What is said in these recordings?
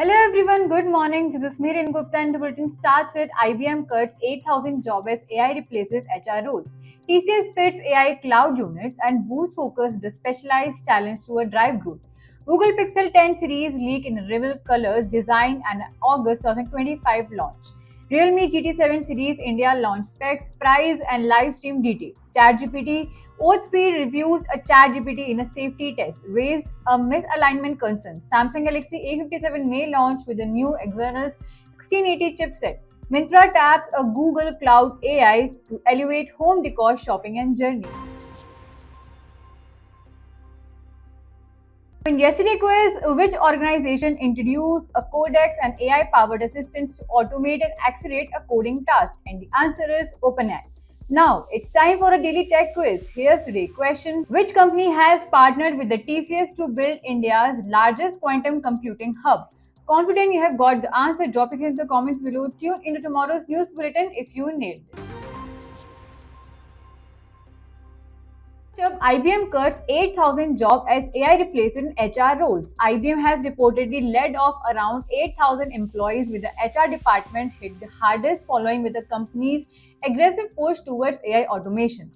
Hello everyone, good morning. This is Mirin Gupta and the bulletin starts with IBM cuts 8,000 jobs as AI replaces HR roles. TCS splits AI cloud units and boosts focus with a specialized challenge to a drive growth. Google Pixel 10 series leak in Rival Colors design and August 2025 launch. Realme GT7 series India launch specs, price and live stream details. ChatGPT O3 refused a ChatGPT in a safety test, raised a misalignment concern. Samsung Galaxy A57 may launch with a new Exynos 1680 chipset. Myntra taps a Google Cloud AI to elevate home decor shopping and journey. In yesterday's quiz, which organization introduced a Codex and AI-powered assistants to automate and accelerate a coding task? And the answer is OpenAI. Now, it's time for a daily tech quiz. Here's today's question. Which company has partnered with the TCS to build India's largest quantum computing hub? Confident you have got the answer? Drop it in the comments below. Tune into tomorrow's news bulletin if you nailed it. IBM cuts 8,000 jobs as AI replaces HR roles. IBM has reportedly laid off around 8,000 employees, with the HR department hit the hardest following with the company's aggressive push towards AI automation.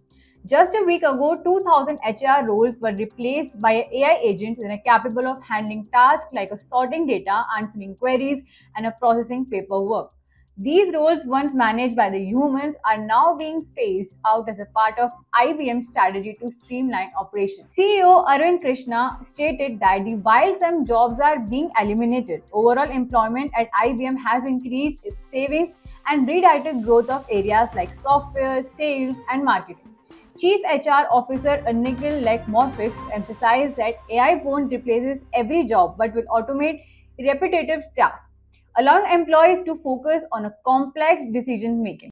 Just a week ago, 2,000 HR roles were replaced by AI agents that are capable of handling tasks like sorting data, answering queries, and processing paperwork. These roles, once managed by the humans, are now being phased out as a part of IBM's strategy to streamline operations. CEO Arvind Krishna stated that while some jobs are being eliminated, overall employment at IBM has increased its savings and redirected growth of areas like software, sales, and marketing. Chief HR Officer Nikhil Morfix emphasized that AI won't replace every job but will automate repetitive tasks, allowing employees to focus on a complex decision making.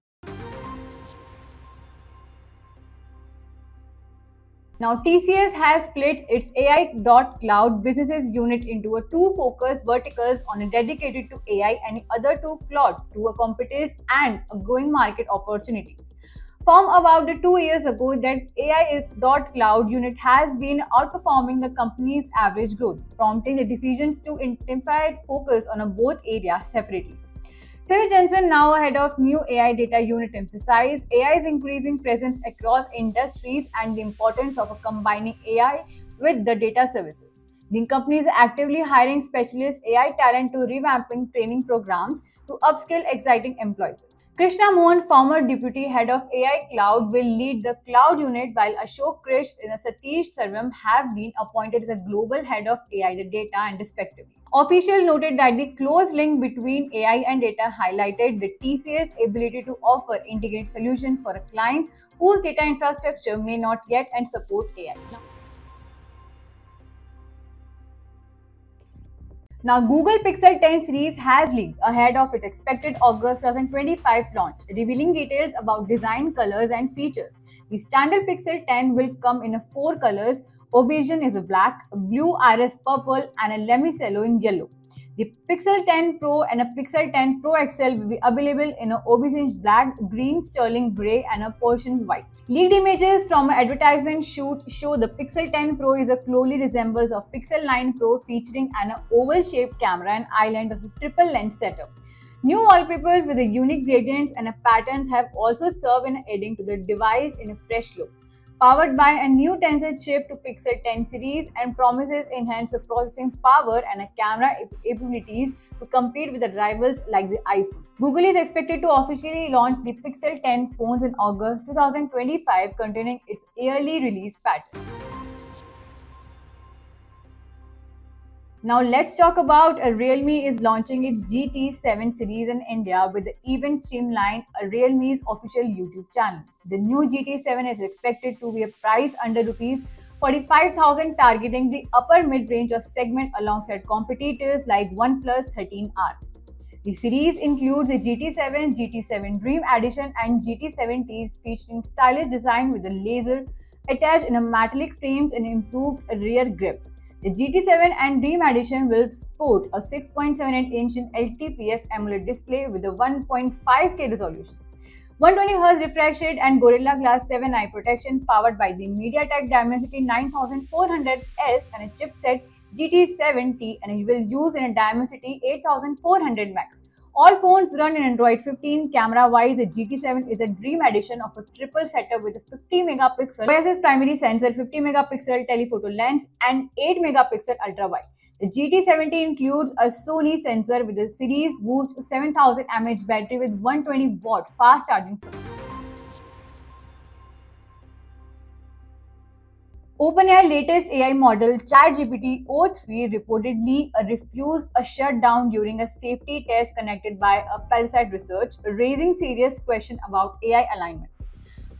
Now, TCS has split its AI.Cloud businesses unit into two focused verticals, on dedicated to AI and the other to cloud, to a competitors and a growing market opportunities. From about 2 years ago, that AI.Cloud unit has been outperforming the company's average growth, prompting the decisions to intensify focus on both areas separately. Sylvie Jensen, now head of new AI data unit, emphasized AI's increasing presence across industries and the importance of combining AI with the data services. The company is actively hiring specialist AI talent to revamping training programs to upskill exciting employees. Krishna Mohan, former deputy head of AI Cloud, will lead the cloud unit, while Ashok Krish and Satish Sarvam have been appointed as a global head of AI data and respectively. Official noted that the close link between AI and data highlighted the TCS ability to offer integrated solutions for a client whose data infrastructure may not yet and support AI. Now, Google Pixel 10 series has leaked ahead of its expected August 2025 launch, revealing details about design, colors, and features. The standard Pixel 10 will come in 4 colors. Aubergine is black, blue iris purple, and a lemon in yellow. The Pixel 10 Pro and a Pixel 10 Pro XL will be available in aubergine black, green, sterling grey, and a Persian white. Leaked images from an advertisement shoot show the Pixel 10 Pro is closely resembles of Pixel 9 Pro, featuring an oval-shaped camera and island of a triple lens setup. New wallpapers with unique gradients and patterns have also served in adding to the device in a fresh look. Powered by a new Tensor chip to Pixel 10 series and promises enhanced processing power and camera abilities to compete with the rivals like the iPhone. Google is expected to officially launch the Pixel 10 phones in August 2025, containing its yearly release pattern. Now let's talk about Realme is launching its GT7 series in India with the event streamlined Realme's official YouTube channel. The new GT7 is expected to be priced under Rs 45,000, targeting the upper mid-range of segment alongside competitors like OnePlus 13R. The series includes the GT7, GT7 Dream Edition, and GT7T, featuring stylish design with a laser attached in a metallic frames and improved rear grips. The GT7 and Dream Edition will sport a 6.78-inch LTPS AMOLED display with a 1.5K resolution, 120Hz refresh rate, and Gorilla Glass 7 eye protection, powered by the MediaTek Dimensity 9400S and a chipset GT7T, and it will use in a Dimensity 8400 Max. All phones run in Android 15. Camera-wise, the GT7 is a dream addition of a triple setup with a 50 megapixel OIS primary sensor, 50 megapixel telephoto lens, and 8 megapixel ultra wide. The GT70 includes a Sony sensor with a series boost 7000 mAh battery with 120-watt fast charging support. OpenAI latest AI model ChatGPT o3 reportedly refused a shutdown during a safety test conducted by a Palisade Research, raising serious questions about AI alignment.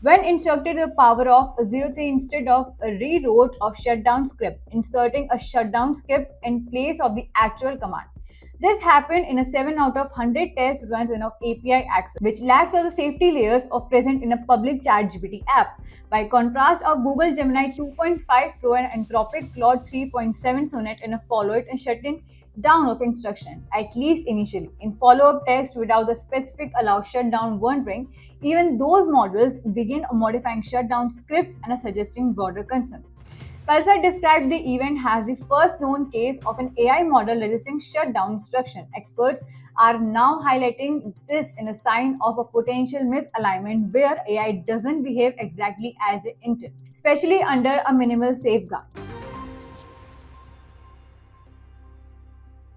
When instructed to power off 03 instead of a rewrote of shutdown script, inserting a shutdown script in place of the actual command. This happened in a 7 out of 100 test runs in of API access, which lacks of the safety layers of present in a public ChatGPT app. By contrast of Google Gemini 2.5 Pro and Anthropic Claude 3.7 Sonnet in a follow-it and shutting down of instructions, at least initially. In follow-up tests without the specific allow shutdown warning, even those models begin modifying shutdown scripts and are suggesting broader concern. Pulsar described the event as the first known case of an AI model resisting shutdown instruction. Experts are now highlighting this in a sign of a potential misalignment where AI doesn't behave exactly as it intended, especially under a minimal safeguard.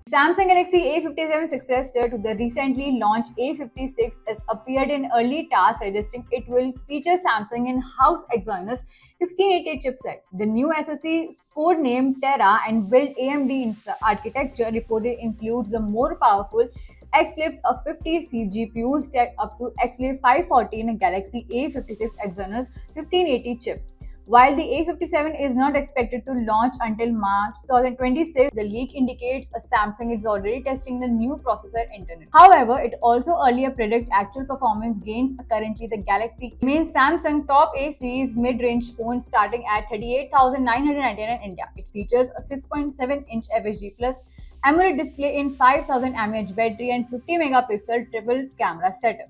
Samsung Galaxy A57 successor to the recently launched A56 has appeared in early tasks, suggesting it will feature Samsung in-house Exynos 1688 chipset. The new SoC, codenamed Terra and built AMD architecture, reported includes the more powerful Xclipse of 50 GPUs stacked up to Xclipse 540 in a Galaxy A56 Exynos 1580 chip. While the A57 is not expected to launch until March 2026, the leak indicates Samsung is already testing the new processor internally. However, it also earlier predicted actual performance gains. Currently, the Galaxy remains Samsung top A series mid-range phone starting at 38,999 in India. It features a 6.7-inch FHD Plus AMOLED display in 5000 mAh battery and 50 megapixel triple camera setup.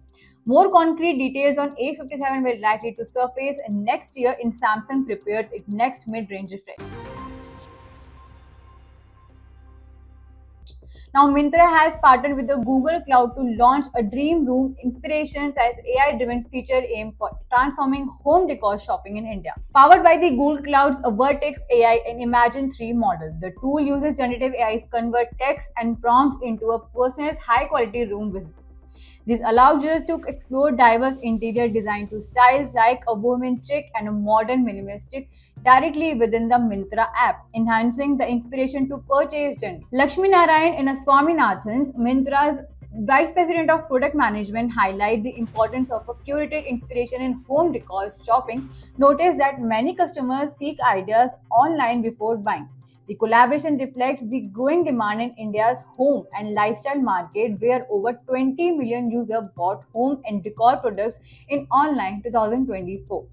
More concrete details on A57 will likely to surface next year in Samsung prepares its next mid-range refresh. Now, Myntra has partnered with the Google Cloud to launch a Dream Room Inspirations as AI-driven feature aimed for transforming home decor shopping in India. Powered by the Google Cloud's Vertex AI and Imagen 3 model, the tool uses generative AI to convert text and prompts into a personalized high-quality room visit. This allows users to explore diverse interior design to styles like a woman chic and a modern minimalistic directly within the Myntra app, enhancing the inspiration to purchase journey. Lakshmi Narayan in a Swaminathan's, Myntra's Vice President of Product Management, highlights the importance of a curated inspiration in home decor shopping. Notice that many customers seek ideas online before buying. The collaboration reflects the growing demand in India's home and lifestyle market, where over 20 million users bought home and decor products in online 2024.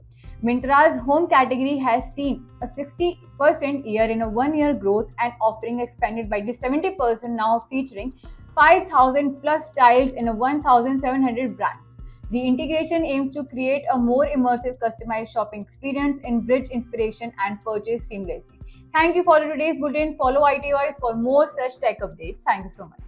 Myntra's home category has seen a 60% year in a 1 year growth and offering expanded by the 70% now featuring 5,000 plus styles in a 1,700 brands. The integration aims to create a more immersive customized shopping experience and bridge inspiration and purchase seamlessly. Thank you for today's bulletin. Follow IT Voice for more such tech updates. Thank you so much.